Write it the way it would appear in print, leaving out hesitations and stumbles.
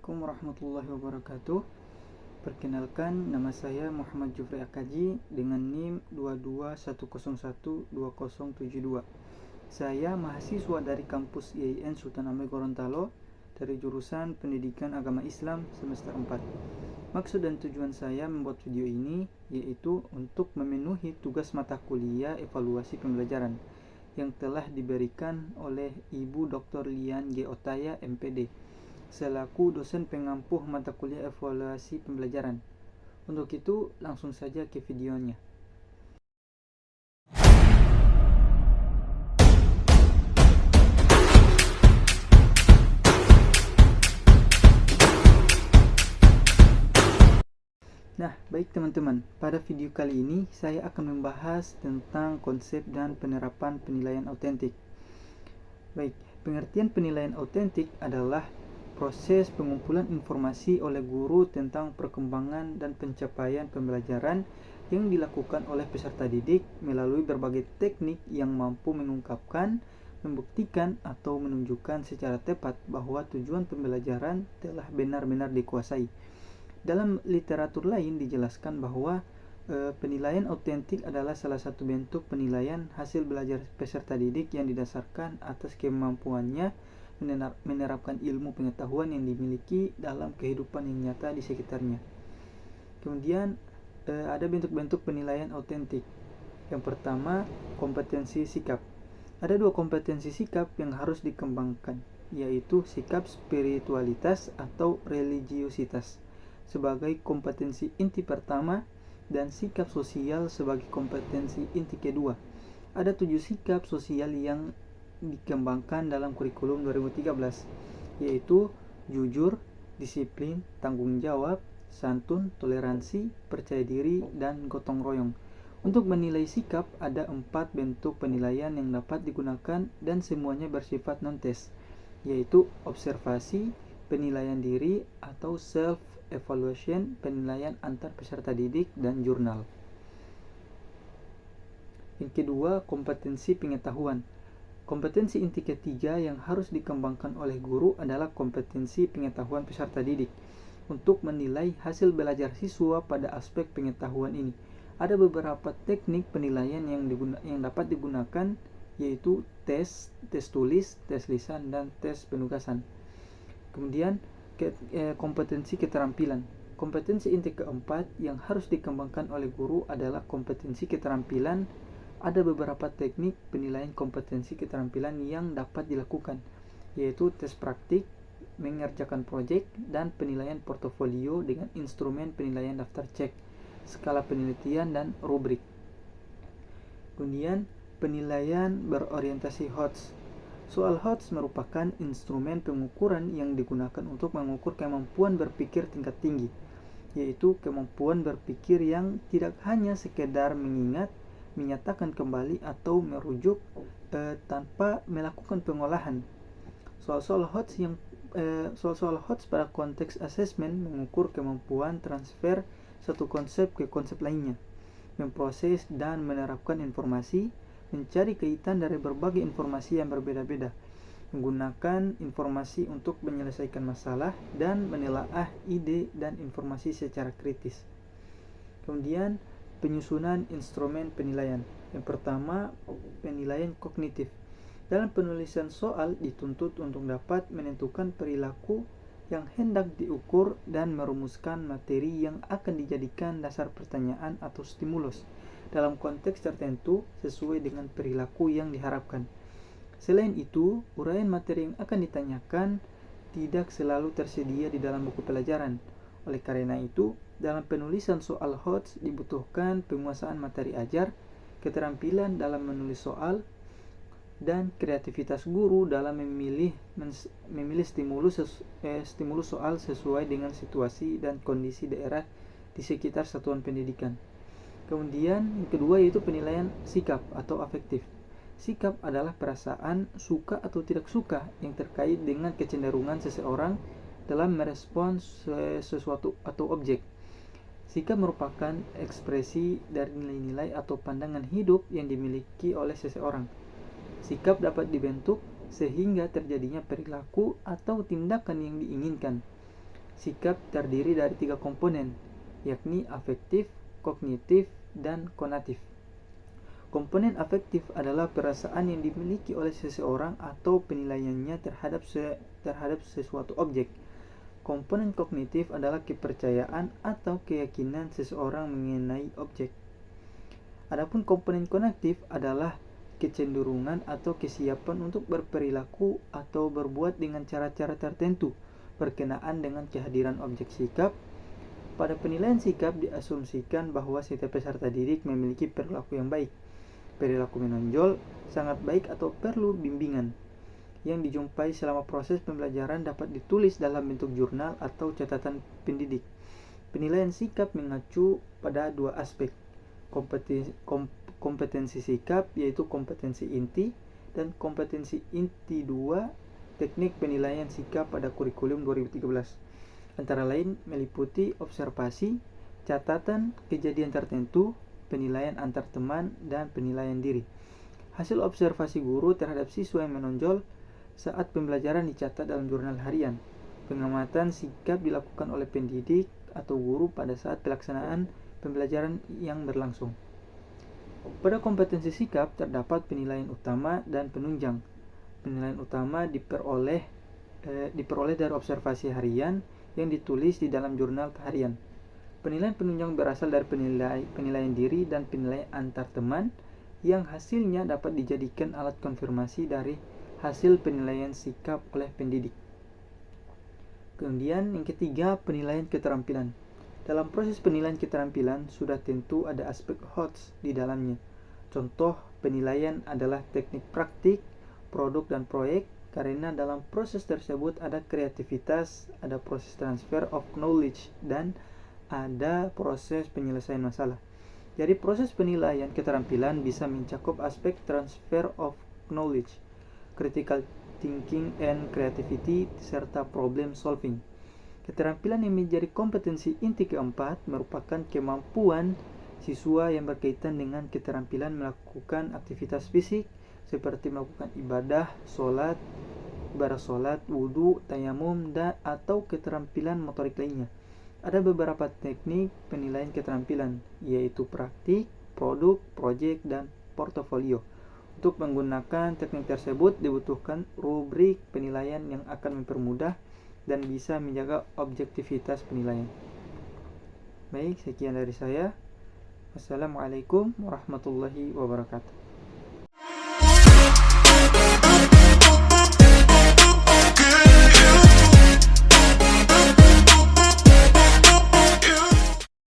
Assalamualaikum warahmatullahi wabarakatuh. Perkenalkan, nama saya Muhammad Jufri Akaji dengan NIM 2210120072. Saya mahasiswa dari kampus IAIN Sultan Ahmed Gorontalo dari jurusan Pendidikan Agama Islam semester 4. Maksud dan tujuan saya membuat video ini yaitu untuk memenuhi tugas mata kuliah evaluasi pembelajaran yang telah diberikan oleh Ibu Dr. Lian G. Otaya, MPD, selaku dosen pengampuh mata kuliah evaluasi pembelajaran. Untuk itu, langsung saja ke videonya. Nah, baik teman-teman, pada video kali ini saya akan membahas tentang konsep dan penerapan penilaian autentik. Baik, pengertian penilaian autentik adalah proses pengumpulan informasi oleh guru tentang perkembangan dan pencapaian pembelajaran yang dilakukan oleh peserta didik melalui berbagai teknik yang mampu mengungkapkan, membuktikan, atau menunjukkan secara tepat bahwa tujuan pembelajaran telah benar-benar dikuasai. Dalam literatur lain dijelaskan bahwa penilaian autentik adalah salah satu bentuk penilaian hasil belajar peserta didik yang didasarkan atas kemampuannya menerapkan ilmu pengetahuan yang dimiliki dalam kehidupan yang nyata di sekitarnya. Kemudian ada bentuk-bentuk penilaian autentik. Yang pertama, kompetensi sikap. Ada dua kompetensi sikap yang harus dikembangkan, yaitu sikap spiritualitas atau religiositas sebagai kompetensi inti pertama dan sikap sosial sebagai kompetensi inti kedua. Ada 7 sikap sosial yang dikembangkan dalam kurikulum 2013, yaitu jujur, disiplin, tanggung jawab, santun, toleransi, percaya diri, dan gotong royong. Untuk menilai sikap, ada 4 bentuk penilaian yang dapat digunakan dan semuanya bersifat non-tes, yaitu observasi, penilaian diri atau self-evaluation, penilaian antar peserta didik, dan jurnal. Yang kedua, kompetensi pengetahuan. Kompetensi inti ketiga yang harus dikembangkan oleh guru adalah kompetensi pengetahuan peserta didik untuk menilai hasil belajar siswa pada aspek pengetahuan ini. Ada beberapa teknik penilaian yang dapat digunakan, yaitu tes tulis, tes lisan, dan tes penugasan. Kemudian kompetensi keterampilan. Kompetensi inti keempat yang harus dikembangkan oleh guru adalah kompetensi keterampilan. Ada beberapa teknik penilaian kompetensi keterampilan yang dapat dilakukan, yaitu tes praktik, mengerjakan proyek, dan penilaian portofolio dengan instrumen penilaian daftar cek, skala penelitian, dan rubrik. Kemudian, penilaian berorientasi HOTS. Soal HOTS merupakan instrumen pengukuran yang digunakan untuk mengukur kemampuan berpikir tingkat tinggi, yaitu kemampuan berpikir yang tidak hanya sekedar mengingat, menyatakan kembali, atau merujuk tanpa melakukan pengolahan. Soal-soal HOTS pada konteks asesmen mengukur kemampuan transfer satu konsep ke konsep lainnya, memproses dan menerapkan informasi, mencari kaitan dari berbagai informasi yang berbeda-beda, menggunakan informasi untuk menyelesaikan masalah, dan menelaah ide dan informasi secara kritis. Kemudian, penyusunan instrumen penilaian. Yang pertama, penilaian kognitif. Dalam penulisan soal dituntut untuk dapat menentukan perilaku yang hendak diukur dan merumuskan materi yang akan dijadikan dasar pertanyaan atau stimulus dalam konteks tertentu sesuai dengan perilaku yang diharapkan. Selain itu, uraian materi yang akan ditanyakan tidak selalu tersedia di dalam buku pelajaran. Oleh karena itu, dalam penulisan soal HOTS dibutuhkan penguasaan materi ajar, keterampilan dalam menulis soal, dan kreativitas guru dalam memilih stimulus soal sesuai dengan situasi dan kondisi daerah di sekitar satuan pendidikan. Kemudian yang kedua yaitu penilaian sikap atau afektif. Sikap adalah perasaan suka atau tidak suka yang terkait dengan kecenderungan seseorang dalam merespons sesuatu atau objek. Sikap merupakan ekspresi dari nilai-nilai atau pandangan hidup yang dimiliki oleh seseorang. Sikap dapat dibentuk sehingga terjadinya perilaku atau tindakan yang diinginkan. sikap terdiri dari 3 komponen, yakni afektif, kognitif, dan konatif. Komponen afektif adalah perasaan yang dimiliki oleh seseorang atau penilaiannya terhadap sesuatu objek. Komponen kognitif adalah kepercayaan atau keyakinan seseorang mengenai objek. Adapun komponen konatif adalah kecenderungan atau kesiapan untuk berperilaku atau berbuat dengan cara-cara tertentu berkenaan dengan kehadiran objek sikap. Pada penilaian sikap diasumsikan bahwa setiap peserta didik memiliki perilaku yang baik, perilaku menonjol, sangat baik atau perlu bimbingan. Yang dijumpai selama proses pembelajaran dapat ditulis dalam bentuk jurnal atau catatan pendidik. Penilaian sikap mengacu pada 2 aspek, kompetensi sikap yaitu kompetensi inti, dan kompetensi inti 2 teknik penilaian sikap pada kurikulum 2013. Antara lain meliputi observasi, catatan kejadian tertentu, penilaian antar teman, dan penilaian diri. Hasil observasi guru terhadap siswa yang menonjol saat pembelajaran dicatat dalam jurnal harian. Pengamatan sikap dilakukan oleh pendidik atau guru pada saat pelaksanaan pembelajaran yang berlangsung. Pada kompetensi sikap terdapat penilaian utama dan penunjang. Penilaian utama diperoleh dari observasi harian yang ditulis di dalam jurnal harian. Penilaian penunjang berasal dari penilaian diri dan penilaian antar teman yang hasilnya dapat dijadikan alat konfirmasi dari hasil penilaian sikap oleh pendidik. Kemudian yang ketiga, penilaian keterampilan. Dalam proses penilaian keterampilan sudah tentu ada aspek HOTS di dalamnya. Contoh penilaian adalah teknik praktik, produk dan proyek, karena dalam proses tersebut ada kreativitas, ada proses transfer of knowledge, dan ada proses penyelesaian masalah. Jadi proses penilaian keterampilan bisa mencakup aspek transfer of knowledge, critical thinking and creativity, serta problem solving. Keterampilan yang menjadi kompetensi inti keempat merupakan kemampuan siswa yang berkaitan dengan keterampilan melakukan aktivitas fisik seperti melakukan ibadah solat, wudhu, tayamum, atau keterampilan motorik lainnya. Ada beberapa teknik penilaian keterampilan, yaitu praktik, produk, proyek, dan portofolio. Untuk menggunakan teknik tersebut dibutuhkan rubrik penilaian yang akan mempermudah dan bisa menjaga objektivitas penilaian. Baik, sekian dari saya. Wassalamualaikum warahmatullahi wabarakatuh.